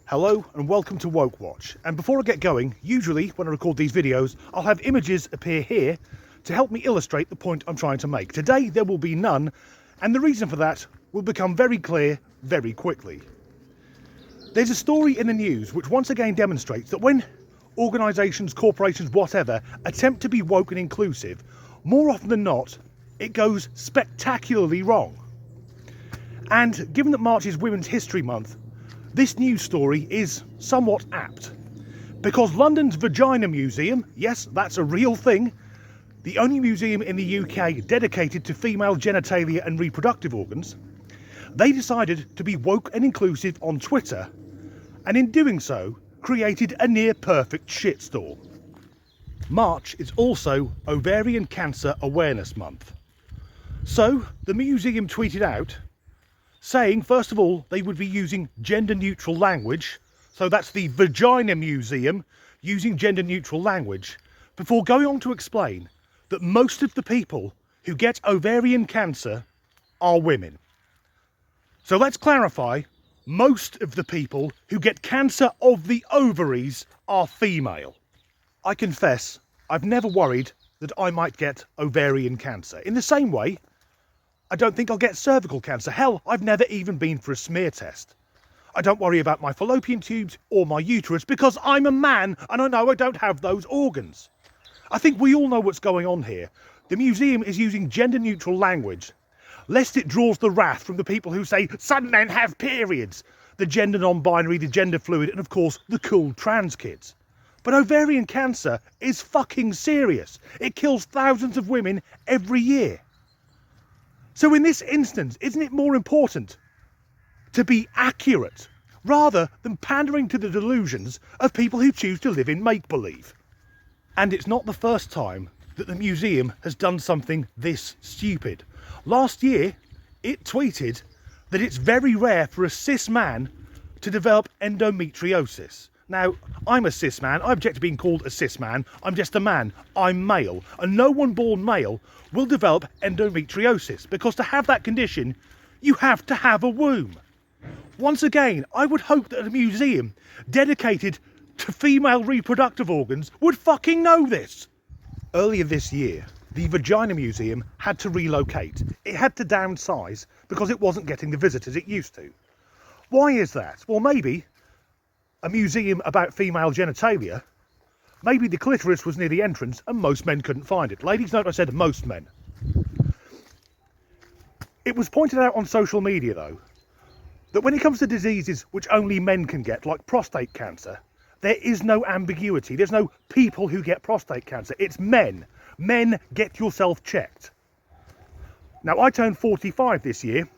Hello and welcome to Woke Watch. And before I get going, usually when I record these videos, I'll have images appear here to help me illustrate the point I'm trying to make. Today there will be none, and the reason for that will become very clear very quickly. There's a story in the news which once again demonstrates that when organisations, corporations, whatever, attempt to be woke and inclusive, more often than not, it goes spectacularly wrong. And given that March is Women's History Month, this news story is somewhat apt. Because London's Vagina Museum, yes, that's a real thing, the only museum in the UK dedicated to female genitalia and reproductive organs, they decided to be woke and inclusive on Twitter, and in doing so, created a near-perfect shitstorm. March is also Ovarian Cancer Awareness Month. So, the museum tweeted out, saying, first of all, they would be using gender-neutral language, so that's the Vagina Museum using gender-neutral language, before going on to explain that most of the people who get ovarian cancer are women. So let's clarify, most of the people who get cancer of the ovaries are female. I confess, I've never worried that I might get ovarian cancer. In the same way, I don't think I'll get cervical cancer. Hell, I've never even been for a smear test. I don't worry about my fallopian tubes or my uterus because I'm a man and I know I don't have those organs. I think we all know what's going on here. The museum is using gender-neutral language, lest it draws the wrath from the people who say some men have periods, the gender non-binary, the gender fluid, and of course the cool trans kids. But ovarian cancer is fucking serious. It kills thousands of women every year. So in this instance, isn't it more important to be accurate rather than pandering to the delusions of people who choose to live in make-believe? And it's not the first time that the museum has done something this stupid. Last year, it tweeted that it's very rare for a cis man to develop endometriosis. Now, I'm a cis man, I object to being called a cis man, I'm just a man, I'm male, and no one born male will develop endometriosis, because to have that condition, you have to have a womb. Once again, I would hope that a museum dedicated to female reproductive organs would fucking know this. Earlier this year, the Vagina Museum had to relocate. It had to downsize because it wasn't getting the visitors it used to. Why is that? Well, maybe a museum about female genitalia, maybe the clitoris was near the entrance and most men couldn't find it. Ladies, note I said most men. It was pointed out on social media, though, that when it comes to diseases which only men can get, like prostate cancer, there is no ambiguity. There's no people who get prostate cancer. It's men. Men, get yourself checked. Now, I turned 45 this year,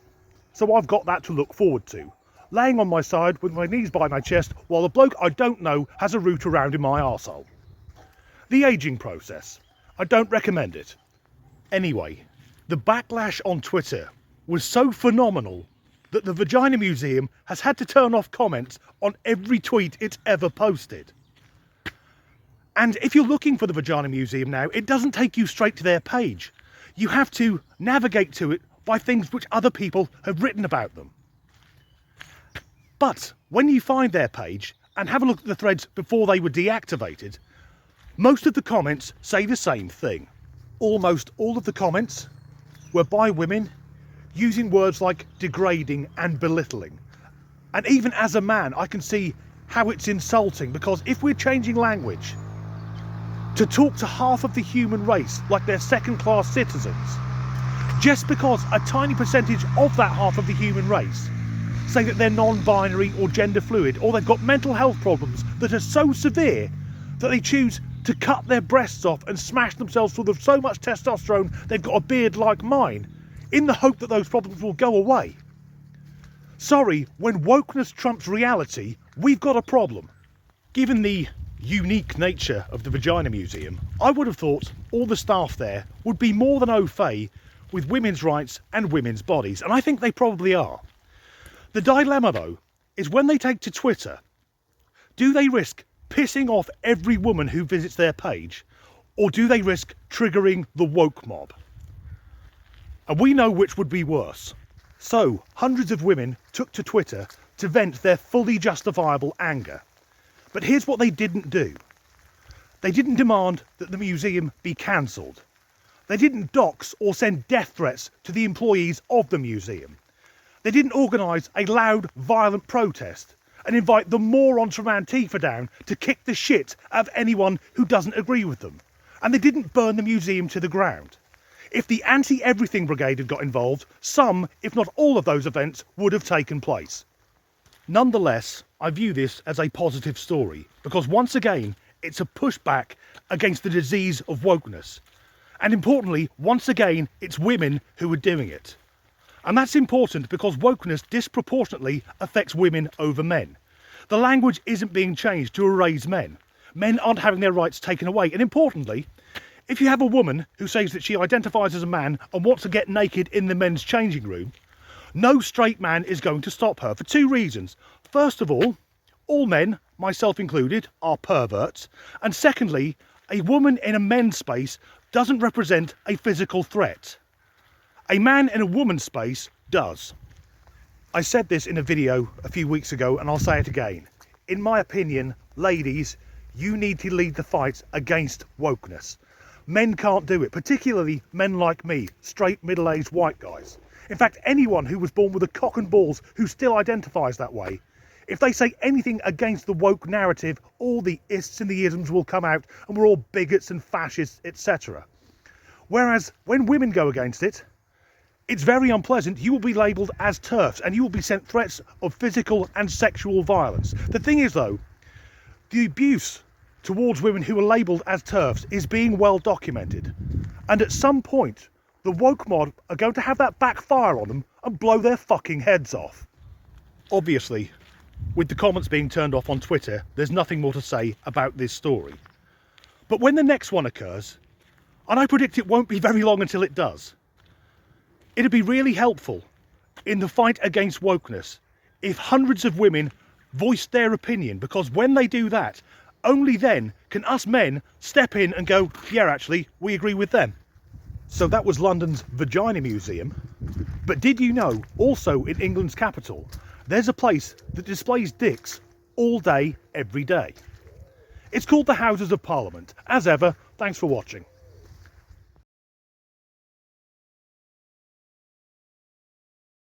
so I've got that to look forward to. Laying on my side with my knees by my chest while the bloke I don't know has a root around in my arsehole. The ageing process. I don't recommend it. Anyway, the backlash on Twitter was so phenomenal that the Vagina Museum has had to turn off comments on every tweet it's ever posted. And if you're looking for the Vagina Museum now, it doesn't take you straight to their page. You have to navigate to it by things which other people have written about them. But when you find their page and have a look at the threads before they were deactivated, most of the comments say the same thing. Almost all of the comments were by women using words like degrading and belittling. And even as a man, I can see how it's insulting, because if we're changing language to talk to half of the human race like they're second-class citizens, just because a tiny percentage of that half of the human race say that they're non-binary or gender fluid, or they've got mental health problems that are so severe that they choose to cut their breasts off and smash themselves full of so much testosterone they've got a beard like mine, in the hope that those problems will go away. Sorry, when wokeness trumps reality, we've got a problem. Given the unique nature of the Vagina Museum, I would have thought all the staff there would be more than au fait with women's rights and women's bodies, and I think they probably are. The dilemma, though, is when they take to Twitter, do they risk pissing off every woman who visits their page, or do they risk triggering the woke mob? And we know which would be worse. So, hundreds of women took to Twitter to vent their fully justifiable anger. But here's what they didn't do. They didn't demand that the museum be cancelled. They didn't dox or send death threats to the employees of the museum. They didn't organise a loud, violent protest and invite the morons from Antifa down to kick the shit out of anyone who doesn't agree with them. And they didn't burn the museum to the ground. If the Anti-Everything Brigade had got involved, some, if not all of those events would have taken place. Nonetheless, I view this as a positive story, because once again, it's a pushback against the disease of wokeness. And importantly, once again, it's women who are doing it. And that's important because wokeness disproportionately affects women over men. The language isn't being changed to erase men. Men aren't having their rights taken away. And importantly, if you have a woman who says that she identifies as a man and wants to get naked in the men's changing room, no straight man is going to stop her for two reasons. First of all men, myself included, are perverts. And secondly, a woman in a men's space doesn't represent a physical threat. A man in a woman's space does. I said this in a video a few weeks ago and I'll say it again. In my opinion, ladies, you need to lead the fight against wokeness. Men can't do it, particularly men like me, straight middle-aged white guys. In fact, anyone who was born with a cock and balls who still identifies that way, if they say anything against the woke narrative, all the ists and the isms will come out and we're all bigots and fascists, etc. Whereas when women go against it, it's very unpleasant. You will be labelled as TERFs and you will be sent threats of physical and sexual violence. The thing is though, the abuse towards women who are labelled as TERFs is being well documented. And at some point, the woke mod are going to have that backfire on them and blow their fucking heads off. Obviously, with the comments being turned off on Twitter, there's nothing more to say about this story. But when the next one occurs, and I predict it won't be very long until it does, it'd be really helpful in the fight against wokeness if hundreds of women voiced their opinion, because when they do that, only then can us men step in and go, yeah, actually, we agree with them. So that was London's Vagina Museum. But did you know, also in England's capital, there's a place that displays dicks all day, every day. It's called the Houses of Parliament. As ever, thanks for watching.